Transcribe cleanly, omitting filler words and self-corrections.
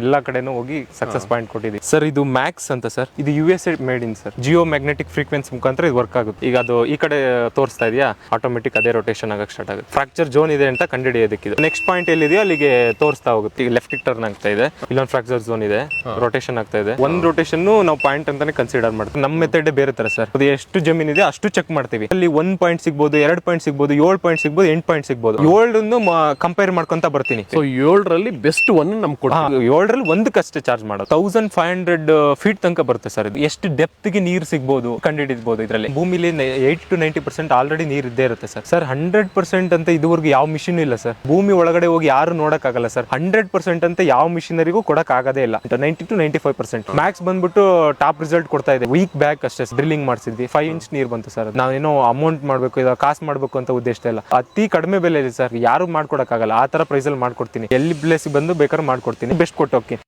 ಎಲ್ಲಾ ಕಡೆನೂ ಹೋಗಿ ಸಕ್ಸಸ್ ಪಾಯಿಂಟ್ ಕೊಟ್ಟಿದ್ದೀವಿ ಸರ್. ಇದು ಮ್ಯಾಕ್ಸ್ ಅಂತ ಸರ್, ಇದು USA made in sir. Jio magnetic frequency ಮುಖಾಂತರ ಇದು ವರ್ಕ್ ಆಗುತ್ತೆ. ಈಗ ಅದು ಈ ಕಡೆ ತೋರಿಸ್ತಾ ಇದೆಯಾ, ಆಟೋಮೆಟಿಕ್ ಅದೇ ರೊಟೇಷನ್ ಆಗಕ್ಕೆ ಸ್ಟಾರ್ಟ್ ಆಗುತ್ತೆ. ಫ್ರಾಕ್ಚರ್ ಝೋನ್ ಇದೆ ಅಂತ ಕಂಡುಹಿಡಿಯೋದಕ್ಕೆ ನೆಕ್ಸ್ಟ್ ಪಾಯಿಂಟ್ ಎಲ್ಲಿದೆಯೋ ಅಲ್ಲಿಗೆ ತೋರಿಸ್ತಾ ಹೋಗುತ್ತೆ. ಈಗ ಲೆಫ್ಟ್ ಟರ್ನ್ ಆಗ್ತಾ ಇದೆ, ಇಲ್ಲೊಂದು ಫ್ರಾಕ್ಚರ್ ಝೋನ್ ಇದೆ, ರೊಟೇಷನ್ ಆಗ್ತಾ ಇದೆ. ಒಂದು ರೊಟೇಷನ್ ನಾವು ಪಾಯಿಂಟ್ ಅಂತಾನೆ ಕನ್ಸಿಡರ್ ಮಾಡ್ತೀವಿ. ನಮ್ಮ ಮೆಥಡ್ ಬೇರೆ ತರ ಸರ್. ಅದು ಎಷ್ಟು ಜಮೀನ್ ಇದೆ ಅಷ್ಟು ಚೆಕ್ ಮಾಡ್ತೀವಿ. ಅಲ್ಲಿ 1 ಪಾಯಿಂಟ್ ಸಿಗ್ಬೋದು, 2 ಪಾಯಿಂಟ್ ಸಿಗ್ಬೋದು, 7 ಪಾಯಿಂಟ್ ಸಿಗ್ಬೋದು, 8 ಪಾಯಿಂಟ್ ಸಿಗ್ಬೋದು. 7 ಕಂಪೇರ್ ಮಾಡ್ಕೊಂತ ಬರ್ತೀನಿ. ಸೊ 7ರಲ್ಲಿ ಬೆಸ್ಟ್ ಒನ್ ನಮ್ಗೆ ಕೊಡ. 7ರಲ್ಲಿ ಒಂದಕ್ಕಷ್ಟೇ ಚಾರ್ಜ್ ಮಾಡೋದು. 1500 ಫೀಟ್ ತನಕ ಬರುತ್ತೆ ಸರ್. ಇದು ಎಷ್ಟು ಡೆಪ್ತ್ ಗೆ ನೀರು ಸಿಗ್ಬೋದು ಕಂಡುಹಿಡಿಬಹುದು. ಇದರಲ್ಲಿ ಭೂಮಿಲಿ 80 to 90% ಆಲ್ರೆಡಿ ನೀರು ಇದ್ದೇ ಇರುತ್ತೆ ಸರ್. 100% ಅಂತ ಇದುವರೆಗೂ ಯಾವ ಮಿಷಿನ್ ಇಲ್ಲ ಸರ್. ಭೂಮಿ ಒಳಗಡೆ ಹೋಗಿ ಯಾರು ನೋಡಕ್ ಆಗಲ್ಲ ಸರ್. 100% ಅಂತ ಯಾವ ಮಿಷಿನರಿಗೂ ಕೊಡಕ್ ಆಗದೇ ಇಲ್ಲ. 90 to 95%. ಮ್ಯಾಕ್ಸ್ ಬಂದ್ಬಿಟ್ಟು ಟಾಪ್ ರಿಸಲ್ಟ್ ಕೊಡ್ತಾ ಇದೆ. ವೀಕ್ ಬ್ಯಾಕ್ ಅಷ್ಟೇ ಡ್ರಿಲ್ಲಿಂಗ್ ಮಾಡಿಸಿದ್ವಿ, 5 ಇಂಚ್ ನೀರು ಬಂತು ಸರ್. ನಾವೇನೋ ಅಮೌಂಟ್ ಮಾಡ್ಬೇಕು, ಇಲ್ಲ ಕಾಸು ಮಾಡ್ಬೇಕು ಅಂತ ಉದ್ದೇಶ ಇಲ್ಲ. ಅತಿ ಕಡಿಮೆ ಬೆಲೆ ಇದೆ ಸರ್, ಯಾರು ಮಾಡ್ಕೊಡಕ್ ಆಗಲ್ಲ. ಆ ತರ ಪ್ರೈಸ್ ಅಲ್ಲಿ ಮಾಡ್ಕೊಡ್ತೀನಿ. ಎಲ್ಲಿ ಪ್ಲೇಸ್ ಬಂದು ಬೇಕಾದ್ರೂ ಮಾಡ್ಕೊಡ್ತೀನಿ. ಬೆಸ್ಟ್ ಕೊಟ್ಟು ಹೋಗ್ತೀನಿ.